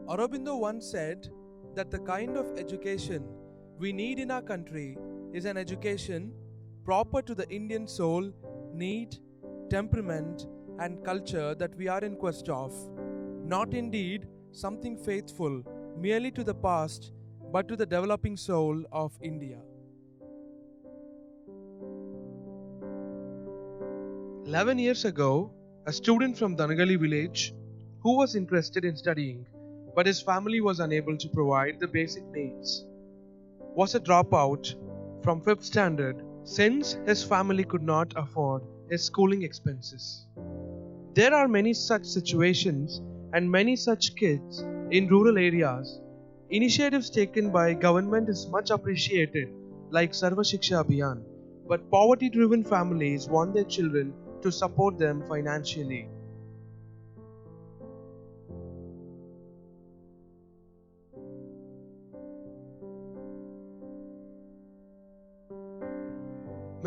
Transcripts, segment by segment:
Aurobindo once said that the kind of education we need in our country is an education proper to the Indian soul, need, temperament, and culture that we are in quest of. Not indeed something faithful merely to the past, but to the developing soul of India. 11 years ago, a student from Danagali village who was interested in studying but his family was unable to provide the basic needs was a dropout from 5th standard since his family could not afford his schooling expenses. There are many such situations and many such kids in rural areas. Initiatives taken by government is much appreciated like Sarva Shiksha Abhiyan, but poverty driven families want their children to support them financially.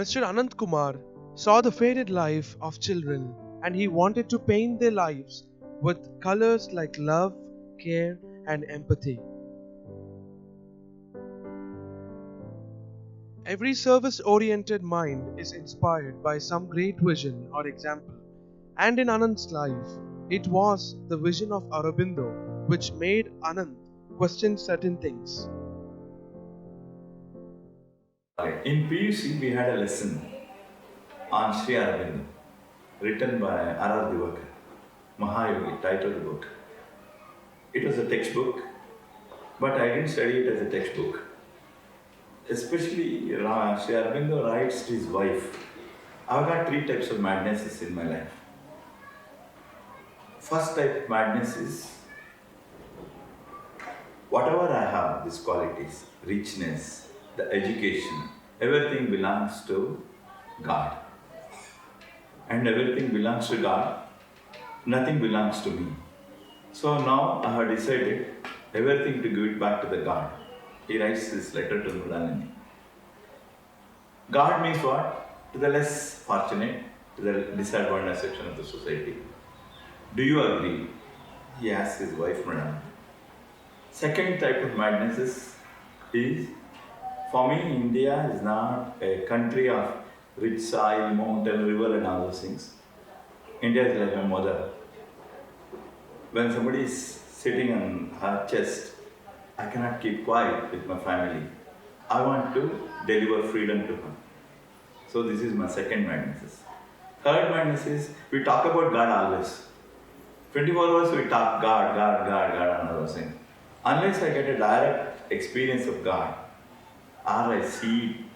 Mr. Anant Kumar saw the faded life of children and he wanted to paint their lives with colors like love, care, and empathy. Every service oriented mind is inspired by some great vision or example, and in Anand's life, it was the vision of Aurobindo which made Anand question certain things. In PUC, we had a lesson on Sri Aurobindo, written by R Divakar, Mahayogi, titled the book. It was a textbook, but I didn't study it as a textbook. Especially, Sri Aurobindo writes to his wife. I've got three types of madnesses in my life. First type of madness is whatever I have, these qualities, richness, the education, everything belongs to God. And everything belongs to God, nothing belongs to me. So now I have decided everything to give it back to the God. He writes this letter to Mridalini. God means what? To the less fortunate, to the disadvantaged section of the society. Do you agree? He asks his wife Mridalini. Second type of madness is for me, India is not a country of rich soil, mountain, river, and all those things. India is like my mother. When somebody is sitting on her chest, I cannot keep quiet with my family. I want to deliver freedom to her. So this is my second madness. Third madness is we talk about God always. 24 hours we talk God, God, God, God, and all those things. Unless I get a direct experience of God, or I see,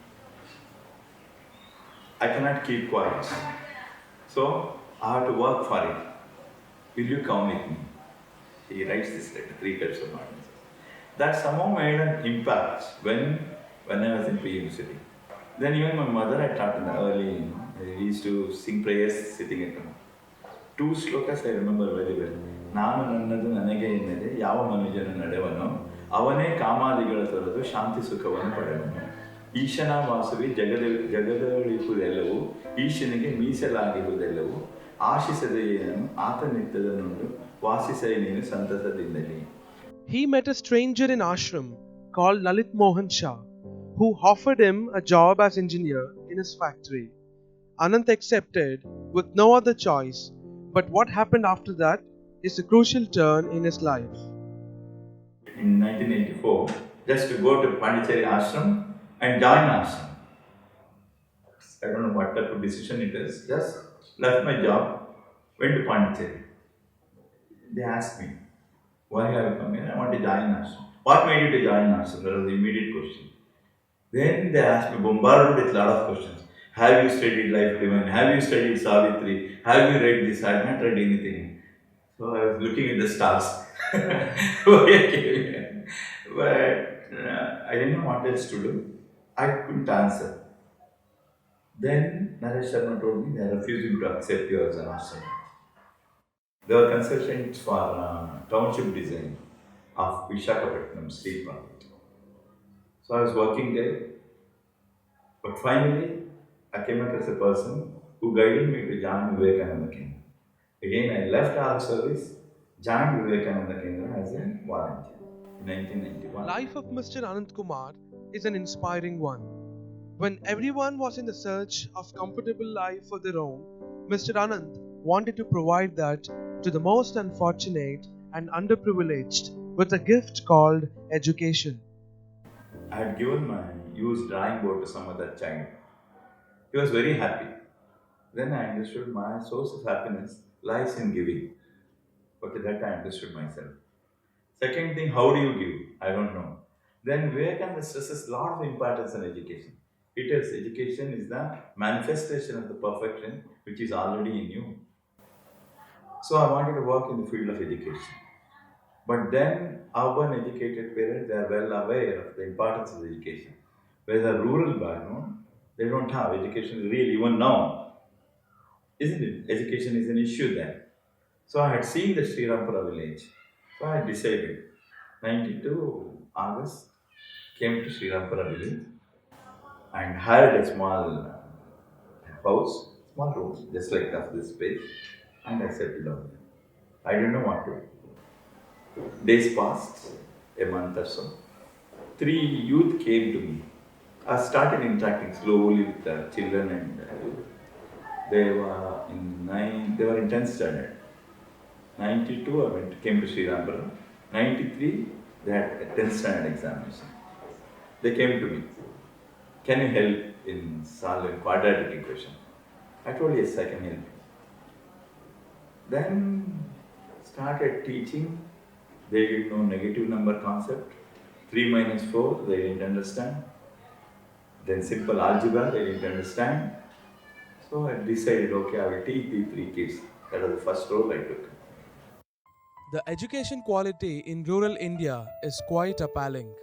I cannot keep quiet. So I have to work for it. Will you come with me? He writes this letter, three types of madness. That somehow made an impact when I was in PUC. Then even my mother had taught in the early, we used to sing prayers sitting at home. Two slokas I remember very well. ನಾನು ನನ್ನದು ನನಗೆ ಎನ್ನದೆ ಯಾವ ಮನುಜನು ನಡೆವನು ಅವನೇ ಕಾಮಾದಿಗಳ ತೊರೆದು ಶಾಂತಿ ಸುಖವನ್ನು ಪಡೆವನು ಈಶನ ವಾಸುವಿ ಜಗದೊಳಿಪುದೆಲ್ಲವೂ ಈಶನಿಗೆ ಮೀಸಲಾಗಿರುವುದೆಲ್ಲವೂ ಆಶಿಸದೆ ಏನನು ಆತನಿತ್ತದನುಂಡು ವಾಸಿಸೈ ನೀನು ಸಂತಸದಿಂದಲೇ. He met a stranger in ashram called Lalit Mohan Shah, who offered him a job as engineer in his factory. Anant accepted with no other choice, but what happened after that is a crucial turn in his life. In 1984, just to go to Pondicherry ashram and join ashram. I don't know what type of decision it is. Just left my job, went to Pondicherry. They asked me, why have you come here? I want to join ashram. What made you to join ashram? That was the immediate question. Then they asked me, bombarded with a lot of questions. Have you studied life divine? Have you studied Savitri? Have you read this? I have not read anything. So I was looking at the stars. But I didn't know what else to do. I couldn't answer. Then Naresh Sharma told me they are refusing to accept you as an ashram. They were consultants for township design of Vishakhapatnam State Project. So I was working there, but finally I came across a person who guided me to join Vivekananda King. Again, I left our service joined Vivekananda Kendra as a volunteer in 1991. Life of Mr. Anand Kumar is an inspiring one. When everyone was in the search of comfortable life for their own, Mr. Anand wanted to provide that to the most unfortunate and underprivileged with a gift called education. I had given my used drawing board to some other child. He was very happy. Then I understood my source of happiness lies in giving. Okay, that I understood myself. Second thing, how do you give? I don't know. Then Vivekananda stresses a lot of importance on education. He tells education is the manifestation of the perfection which is already in you. So I wanted to work in the field of education. But then urban educated parents, they are well aware of the importance of education. Whereas a rural background, they don't have education really even now. Isn't it? Education is an issue there. So I had seen the Srirampura village. So I decided, 92 August, came to Srirampura village and hired a small house, small room, just like of this space, and I settled down there. I didn't know what to do. Days passed, a month or so. Three youth came to me. I started interacting slowly with the children and youth. They were in 10th standard. 92, came to Srirampura. 93, they had a 10th standard examination. They came to me. Can you help in solving quadratic equation? I told yes, I can help you. Then started teaching. They didn't know negative number concept. 3 minus 4, they didn't understand. Then simple algebra, they didn't understand. So I decided, okay, I will teach these three kids. That was the first role I took. The education quality in rural India is quite appalling.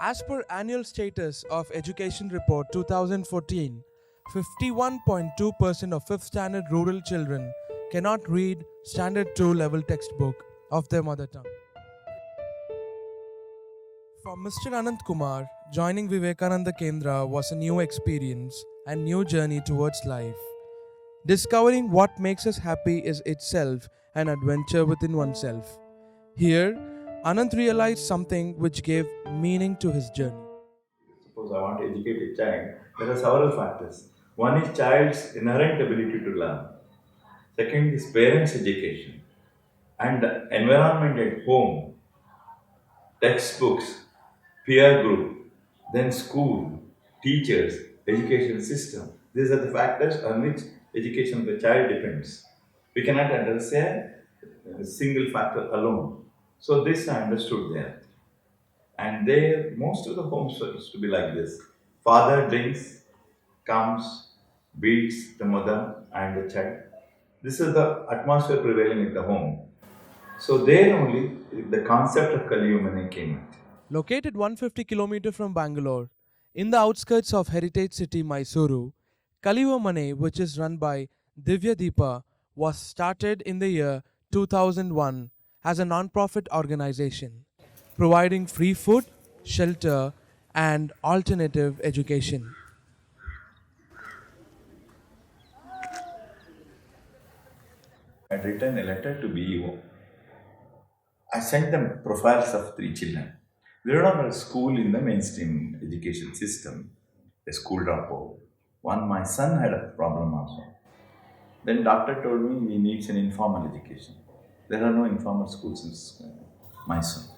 As per annual status of Education Report 2014, 51.2% of 5th standard rural children cannot read standard 2 level textbook of their mother tongue. For Mr. Anand Kumar, joining Vivekananda Kendra was a new experience and new journey towards life. Discovering what makes us happy is itself an adventure within oneself. Here, Anand realized something which gave meaning to his journey. Suppose I want to educate a child, there are several factors. One is child's inherent ability to learn. Second is parents' education and the environment at home, textbooks, peer group, then school, teachers, education system. These are the factors on which education of the child depends. We cannot address a single factor alone. So this I understood there. And there, most of the homes used to be like this. Father drinks, comes, beats the mother and the child. This is the atmosphere prevailing in the home. So there only the concept of Kaliyumane came out. Located 150 km from Bangalore, in the outskirts of heritage city Mysuru, Kalivamane, which is run by Divya Deepa, was started in the year 2001 as a non-profit organization, providing free food, shelter, and alternative education. I had written a letter to BEO. I sent them profiles of three children. They don't have a school in the mainstream education system, a school dropout. One, my son had a problem also. Then doctor told me he needs an informal education. There are no informal schools in Mysore.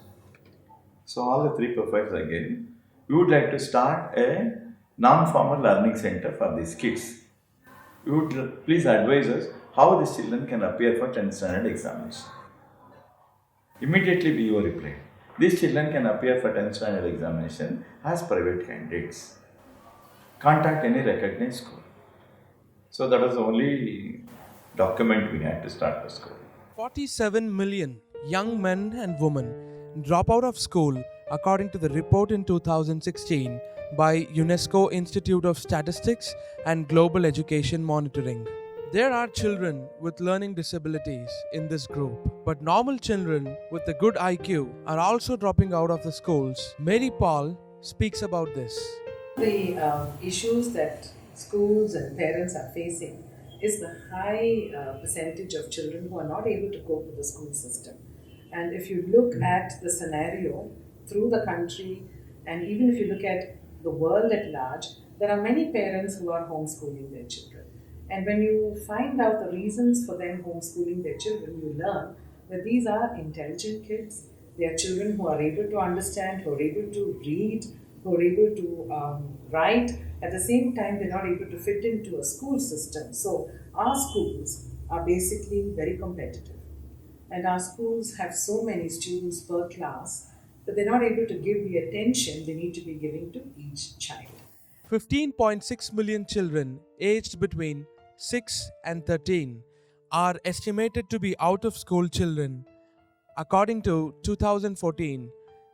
So all the three profiles I gave. We would like to start a non-formal learning center for these kids. You would please advise us how these children can appear for 10th standard examination. Immediately BO replied, these children can appear for 10th standard examination as private candidates. Contact any recognized school. So that was the only document we had to start the school. 47 million young men and women drop out of school according to the report in 2016 by UNESCO Institute of Statistics and Global Education Monitoring. There are children with learning disabilities in this group, but normal children with a good IQ are also dropping out of the schools. Mary Paul speaks about this. The issues that schools and parents are facing is the high percentage of children who are not able to cope with the school system. And if you look at the scenario through the country, and even if you look at the world at large, there are many parents who are homeschooling their children. And when you find out the reasons for them homeschooling their children, you learn that these are intelligent kids. They are children who are able to understand, who are able to read, who are able to write. At the same time, they're not able to fit into a school system. So our schools are basically very competitive. And our schools have so many students per class that they're not able to give the attention they need to be giving to each child. 15.6 million children aged between 6 and 13 are estimated to be out of school children, according to 2014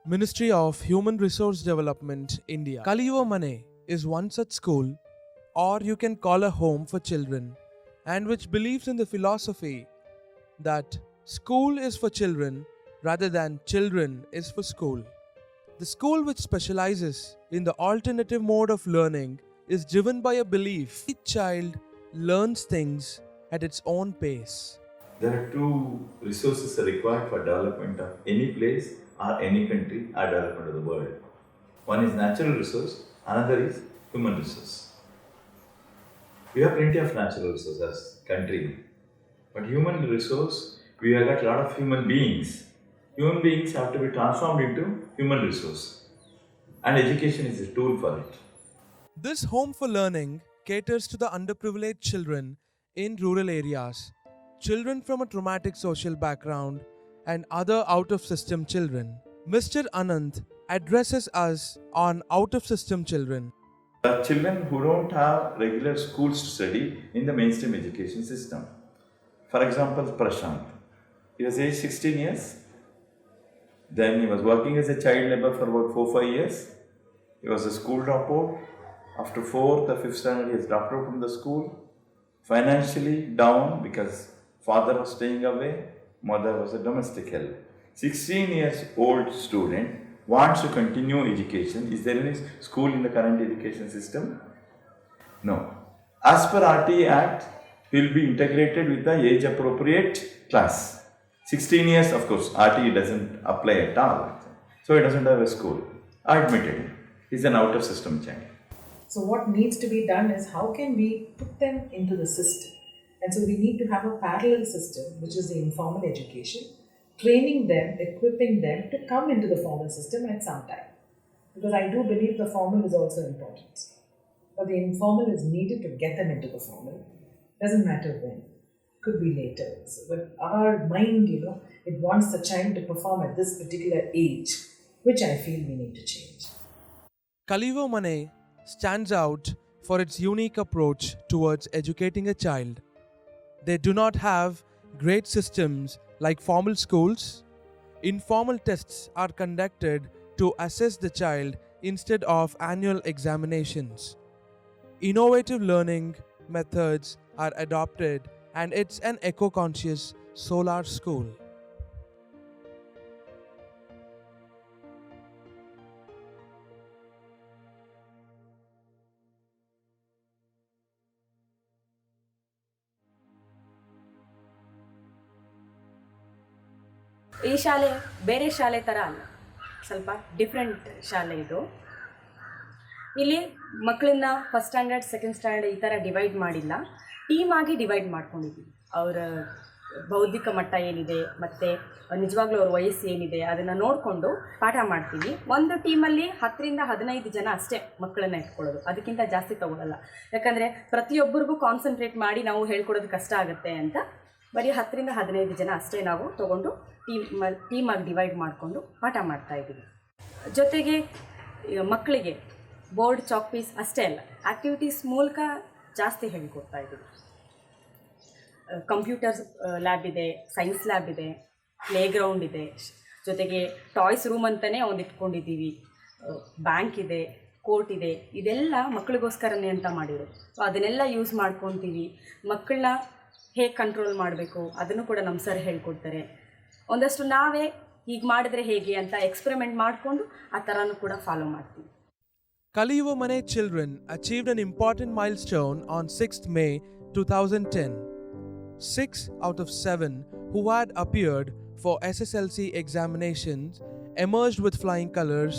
Ministry of Human Resource Development, India. Kaliva Mane is one such school, or you can call a home for children, and which believes in the philosophy that school is for children rather than children is for school. The school, which specializes in the alternative mode of learning, is driven by a belief each child learns things at its own pace. There are two resources required for development of any place or any country or development of the world. One is natural resource, another is human resource. We have plenty of natural resources as country, but human resource, we have got a lot of human beings. Human beings have to be transformed into human resource, and education is a tool for it. This home for learning caters to the underprivileged children in rural areas, children from a traumatic social background, and other out of system children. Mr. Anand addresses us on out of system children. There are children who don't have regular schools to study in the mainstream education system. For example, Prashant. He was aged 16 years. Then he was working as a child labor for about 4-5 years. He was a school dropout. After 4th or 5th standard, he has dropped out from the school. Financially down because father was staying away, mother was a domestic help. 16 years old student wants to continue education. Is there any school in the current education system? No. As per RT Act, he will be integrated with the age appropriate class. 16 years, of course, RT doesn't apply at all. So he doesn't have a school. I admitted him. He's an out of system child. So what needs to be done is how can we put them into the system? And so we need to have a parallel system, which is the informal education, training them, equipping them to come into the formal system at some time. Because I do believe the formal is also important. But the informal is needed to get them into the formal. Doesn't matter when. Could be later. But our mind, it wants the child to perform at this particular age, which I feel we need to change. Kaliva Mane stands out for its unique approach towards educating a child. They do not have grade systems like formal schools. Informal tests are conducted to assess the child instead of annual examinations. Innovative learning methods are adopted, and it's an eco-conscious solar school. ಈ ಶಾಲೆ ಬೇರೆ ಶಾಲೆ ಥರ ಅಲ್ಲ, ಸ್ವಲ್ಪ different ಶಾಲೆ ಇದು. ಇಲ್ಲಿ ಮಕ್ಕಳನ್ನ ಫಸ್ಟ್ ಸ್ಟ್ಯಾಂಡರ್ಡ್, ಸೆಕೆಂಡ್ ಸ್ಟ್ಯಾಂಡರ್ಡ್ ಈ ಥರ ಡಿವೈಡ್ ಮಾಡಿಲ್ಲ, ಟೀಮಾಗಿ ಡಿವೈಡ್ ಮಾಡ್ಕೊಂಡಿದ್ದೀವಿ. ಅವರ ಬೌದ್ಧಿಕ ಮಟ್ಟ ಏನಿದೆ ಮತ್ತು ನಿಜವಾಗ್ಲೂ ಅವ್ರ ವಯಸ್ಸು ಏನಿದೆ ಅದನ್ನು ನೋಡಿಕೊಂಡು ಪಾಠ ಮಾಡ್ತೀವಿ. ಒಂದು ಟೀಮಲ್ಲಿ 10ರಿಂದ 15 ಜನ ಅಷ್ಟೇ ಮಕ್ಕಳನ್ನ ಇಟ್ಕೊಳ್ಳೋದು, ಅದಕ್ಕಿಂತ ಜಾಸ್ತಿ ತೊಗೊಳ್ಳಲ್ಲ. ಯಾಕಂದರೆ ಪ್ರತಿಯೊಬ್ಬರಿಗೂ ಕಾನ್ಸಂಟ್ರೇಟ್ ಮಾಡಿ ನಾವು ಹೇಳ್ಕೊಡೋದು ಕಷ್ಟ ಆಗುತ್ತೆ ಅಂತ ಬರೀ 10ರಿಂದ 15 ಜನ ಅಷ್ಟೇ ನಾವು ತೊಗೊಂಡು ಟೀಮಾಗಿ ಡಿವೈಡ್ ಮಾಡಿಕೊಂಡು ಪಾಠ ಮಾಡ್ತಾಯಿದ್ದೀವಿ. ಜೊತೆಗೆ ಮಕ್ಕಳಿಗೆ ಬೋರ್ಡ್, ಚಾಕ್ ಪೀಸ್ ಅಷ್ಟೇ ಅಲ್ಲ, ಆ್ಯಕ್ಟಿವಿಟೀಸ್ ಮೂಲಕ ಜಾಸ್ತಿ ಹೇಳ್ಕೊಡ್ತಾ ಇದ್ದೀವಿ. ಕಂಪ್ಯೂಟರ್ ಲ್ಯಾಬ್ ಇದೆ, ಸೈನ್ಸ್ ಲ್ಯಾಬ್ ಇದೆ, ಪ್ಲೇ ಗ್ರೌಂಡ್ ಇದೆ, ಜೊತೆಗೆ ಟಾಯ್ಸ್ ರೂಮ್ ಅಂತಲೇ ಒಂದು ಇಟ್ಕೊಂಡಿದ್ದೀವಿ, ಬ್ಯಾಂಕ್ ಇದೆ, ಕೋರ್ಟ್ ಇದೆ. ಇದೆಲ್ಲ ಮಕ್ಕಳಿಗೋಸ್ಕರನೇ ಅಂತ ಮಾಡಿರೋದು. ಸೊ ಅದನ್ನೆಲ್ಲ ಯೂಸ್ ಮಾಡ್ಕೊತೀವಿ. ಮಕ್ಕಳನ್ನ ಹೇಗೆ ಕಂಟ್ರೋಲ್ ಮಾಡಬೇಕು ಅದನ್ನು ಕೂಡ ನಮ್ಮ ಸರ್ ಹೇಳ್ಕೊಡ್ತಾರೆ. ಒಂದಷ್ಟು ನಾವೇ ಹೀಗೆ ಮಾಡಿದ್ರೆ ಹೇಗೆ ಅಂತ ಎಕ್ಸ್ಪೆರಿಮೆಂಟ್ ಮಾಡಿಕೊಂಡು ಆ ಥರನೂ ಕೂಡ ಫಾಲೋ ಮಾಡ್ತೀವಿ. Kaliva Mane children achieved an important milestone on 6th May 2010, 6 out of 7 who had appeared for SSLC examinations emerged with flying colors.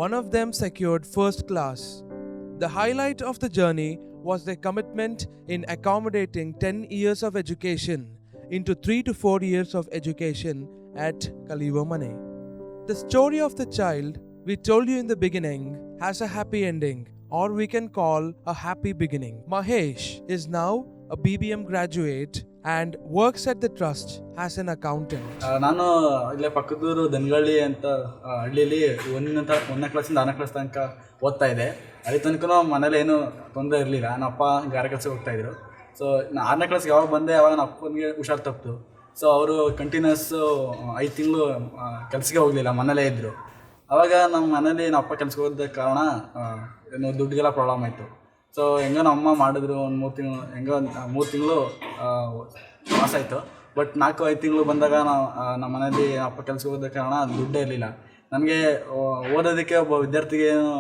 One of them secured first class. The highlight of the journey was their commitment in accommodating 10 years of education into 3 to 4 years of education at Kalivamane. The story of the child we told you in the beginning has a happy ending, or we can call a happy beginning. Mahesh is now a BBM graduate and works at the trust as an accountant. ನಾನು ಇಲ್ಲೇ ಪಕ್ಕದೂರು ದನಗಳ್ಳಿ ಅಂತ ಹಳ್ಳಿಯಲ್ಲಿ 1ನೇ ಕ್ಲಾಸಿಂದ 6ನೇ class ತನಕ ಓದ್ತಾ ಇದ್ದೆ. ಅಲ್ಲಿ ತನಕ ಮನೇಲಿ ಏನೂ ತೊಂದರೆ ಇರಲಿಲ್ಲ. ನಮ್ಮ ಅಪ್ಪ ಗಾರೆ ಕೆಲಸಕ್ಕೆ ಹೋಗ್ತಾಯಿದ್ರು. ಸೊ 6ನೇ ಕ್ಲಾಸ್ಗೆ ಯಾವಾಗ ಬಂದೆ ಅವಾಗ ನಮ್ಮ ಅಪ್ಪನಿಗೆ ಹುಷಾರು ತಪ್ಪಿತು. ಸೊ ಅವರು ಕಂಟಿನ್ಯೂಸ್ಸು 5 ತಿಂಗಳು ಕೆಲಸಕ್ಕೆ ಹೋಗಲಿಲ್ಲ, ಮನೇಲೇ ಇದ್ದರು. ಆವಾಗ ನಮ್ಮ ಮನೇಲಿ ನಮ್ಮ ಅಪ್ಪ ಕೆಲಸಕ್ಕೆ ಹೋದ ಕಾರಣ ಏನು ದುಡ್ಡಿಗೆಲ್ಲ ಪ್ರಾಬ್ಲಮ್ ಆಯಿತು. ಸೊ ಹೆಂಗೋ ನಮ್ಮ ಅಮ್ಮ ಮಾಡಿದ್ರು, ಒಂದು 3 ತಿಂಗಳು ಹೆಂಗೋ 3 ತಿಂಗಳು ಪಾಸ್ ಆಯಿತು. ಬಟ್ 4-5 ತಿಂಗಳು ಬಂದಾಗ ನಮ್ಮ ಮನೇಲಿ ಅಪ್ಪ ಕೆಲಸಕ್ಕೆ ಹೋದ ಕಾರಣ ದುಡ್ಡೇ ಇರಲಿಲ್ಲ. ನನಗೆ ಓದೋದಕ್ಕೆ ಒಬ್ಬ ವಿದ್ಯಾರ್ಥಿಗೆ ಏನು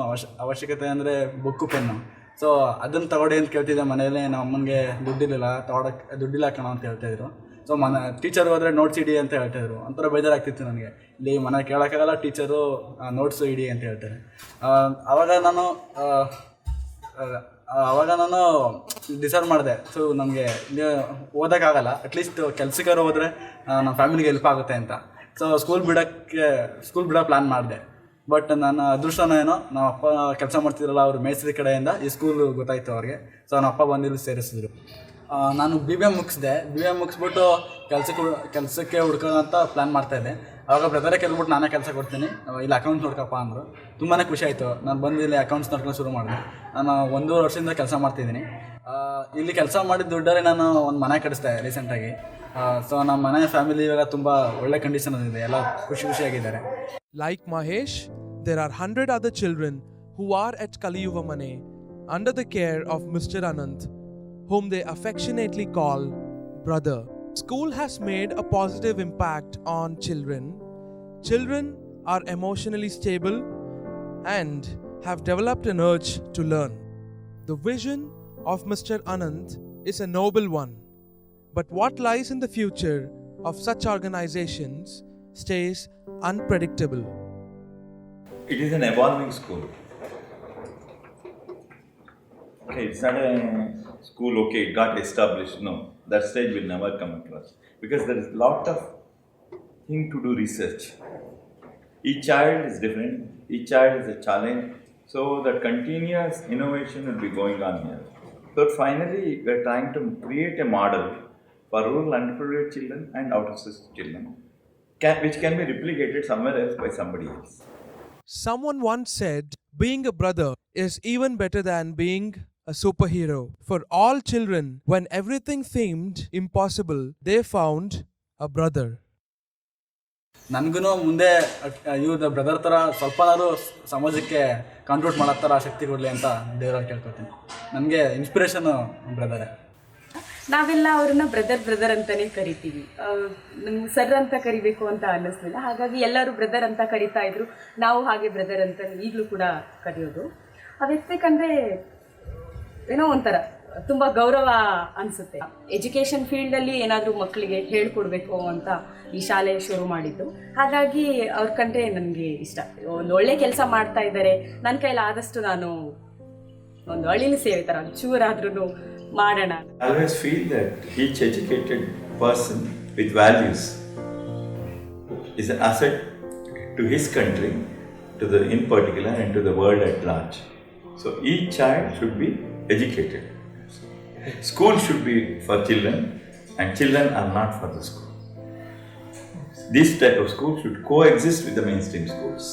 ಅವಶ್ಯಕತೆ ಅಂದರೆ ಬುಕ್ಕು ಪೆನ್ನು. ಸೊ ಅದನ್ನು ತಗೊಳ್ಳಿ ಅಂತ ಕೇಳ್ತಿದ್ದೆ ಮನೇಲಿ. ನಮ್ಮ ಅಮ್ಮನಿಗೆ ದುಡ್ಡಿಲ್ಲ ಕಣ ಅಂತ ಹೇಳ್ತಾಯಿದ್ರು. ಸೊ ಟೀಚರ್ ಹೋದರೆ ನೋಟ್ಸ್ ಇಡಿ ಅಂತ ಹೇಳ್ತಾಯಿದ್ರು. ಒಂಥರ ಬೇಜಾರಾಗ್ತಿತ್ತು ನನಗೆ. ಇಲ್ಲಿ ಮನೆ ಕೇಳೋಕ್ಕಾಗಲ್ಲ, ಟೀಚರು ನೋಟ್ಸು ಇಡಿ ಅಂತ ಹೇಳ್ತಾರೆ. ಆವಾಗ ನಾನು ಡಿಸೈಡ್ ಮಾಡಿದೆ, ಸೊ ನಮಗೆ ಓದೋಕ್ಕಾಗಲ್ಲ, ಅಟ್ಲೀಸ್ಟ್ ಕೆಲಸಕ್ಕಾರು ಹೋದರೆ ನಮ್ಮ ಫ್ಯಾಮಿಲಿಗೆ ಹೆಲ್ಪ್ ಆಗುತ್ತೆ ಅಂತ. ಸೊ ಸ್ಕೂಲ್ ಬಿಡೋ ಪ್ಲ್ಯಾನ್ ಮಾಡಿದೆ. ಬಟ್ ನನ್ನ ಅದೃಷ್ಟನೇನೋ ನಮ್ಮ ಅಪ್ಪ ಕೆಲಸ ಮಾಡ್ತಿದ್ರಲ್ಲ, ಅವರು ಮೇಸ್ತ್ರಿ ಕಡೆಯಿಂದ ಈ ಸ್ಕೂಲ್ ಗೊತ್ತಾಯಿತು ಅವ್ರಿಗೆ. ಸೊ ನಮ್ಮ ಅಪ್ಪ ಬಂದಿಲ್ಲಿ ಸೇರಿಸಿದ್ರು. ನಾನು BBM ಮುಗಿಸಿದೆ. BBM ಮುಗಿಸ್ಬಿಟ್ಟು ಕೆಲಸಕ್ಕೆ ಹುಡ್ಕೋಣ ಅಂತ ಪ್ಲ್ಯಾನ್ ಮಾಡ್ತಾಯಿದ್ದೆ. ಆವಾಗ ಬ್ರದರೇ ಕೇಳ್ಬಿಟ್ಟು ನಾನೇ ಕೆಲಸ ಕೊಡ್ತೀನಿ, ಇಲ್ಲಿ ಅಕೌಂಟ್ಸ್ ನೋಡ್ಕಪ್ಪ ಅಂದರು. ತುಂಬಾ ಖುಷಿ ಆಯಿತು. ನಾನು ಬಂದು ಇಲ್ಲಿ ಅಕೌಂಟ್ಸ್ ನೋಡ್ಕೊಂಡು ಶುರು ಮಾಡಿದೆ. ನಾನು 1.5 ವರ್ಷದಿಂದ ಕೆಲಸ ಮಾಡ್ತಿದ್ದೀನಿ. ಇಲ್ಲಿ ಕೆಲಸ ಮಾಡಿದ ದುಡ್ಡಲ್ಲಿ ನಾನು ಒಂದು ಮನೆ ಕಟ್ಟಿಸ್ದೆ ರೀಸೆಂಟಾಗಿ. ಸೊ ನಮ್ಮ ಮನೆ ಫ್ಯಾಮಿಲಿ ಇವಾಗ ತುಂಬ ಒಳ್ಳೆ ಕಂಡೀಷನಲ್ಲಿದೆ, ಎಲ್ಲ ಖುಷಿಯಾಗಿದ್ದಾರೆ. Like Mahesh, there are 100 other children who are at Kaliyuvamane under the care of Mr. Anand, whom they affectionately call brother. School has made a positive impact on children. Children are emotionally stable and have developed an urge to learn. The vision of Mr. Anand is a noble one, but what lies in the future of such organizations stays unpredictable. It is an evolving school. Okay, it's not a school, okay, it got established. No, that stage will never come across. Because there is a lot of thing to do research. Each child is different, each child is a challenge. So that continuous innovation will be going on here. So finally, we are trying to create a model for rural underprivileged children and out-of-system children, which can be replicated somewhere else by somebody else. Someone once said, being a brother is even better than being a superhero. For all children, when everything seemed impossible, they found a brother. ನನಗೂ ಮುಂದೆ ಇವ್ರ brother ಥರ ಸ್ವಲ್ಪನಾದ್ರು ಸಮಾಜಕ್ಕೆ contribute ಮಾಡೋ ಥರ ಶಕ್ತಿ ಕೊಡಲಿ ಅಂತ ದೇವರಲ್ಲಿ ಕೇಳ್ಕೊತೀನಿ. ನನಗೆ ಇನ್ಸ್ಪಿರೇಷನು ಬ್ರದರೇ. ನಾವೆಲ್ಲ ಅವ್ರನ್ನ ಬ್ರದರ್ ಅಂತಲೇ ಕರಿತೀವಿ. ನಮ್ಗೆ ಸರ್ ಅಂತ ಕರಿಬೇಕು ಅಂತ ಅನ್ನಿಸ್ಲಿಲ್ಲ. ಹಾಗಾಗಿ ಎಲ್ಲರೂ ಬ್ರದರ್ ಅಂತ ಕರಿತಾ ಇದ್ರು. ನಾವು ಹಾಗೆ ಬ್ರದರ್ ಅಂತ ಈಗಲೂ ಕೂಡ ಕರೆಯೋದು. ಆ ವ್ಯಕ್ತಿ ಕಂಡ್ರೆ ಏನೋ ಒಂಥರ ತುಂಬ ಗೌರವ ಅನಿಸುತ್ತೆ. ಎಜುಕೇಷನ್ ಫೀಲ್ಡಲ್ಲಿ ಏನಾದರೂ ಮಕ್ಕಳಿಗೆ ಹೇಳ್ಕೊಡ್ಬೇಕು ಅಂತ ಈ ಶಾಲೆ ಶುರು ಮಾಡಿದ್ದು. ಹಾಗಾಗಿ ಅವ್ರ ಕಂಡ್ರೆ ನನಗೆ ಇಷ್ಟ. ಒಂದು ಒಳ್ಳೆ ಕೆಲಸ ಮಾಡ್ತಾ ಇದ್ದಾರೆ. ನನ್ನ ಕೈಲಾದಷ್ಟು ನಾನು ಒಂದು ಹಳ್ಳಿಲಿ ಸೇವೆ ಥರ ಚೂರಾದ್ರೂ ಮಾಡೋಣ. I always feel that each educated person with values is an asset to his country, in particular, and to the world at large. So each child should be educated. School should be for children, and children are not for the school. This type of school should coexist with the mainstream schools.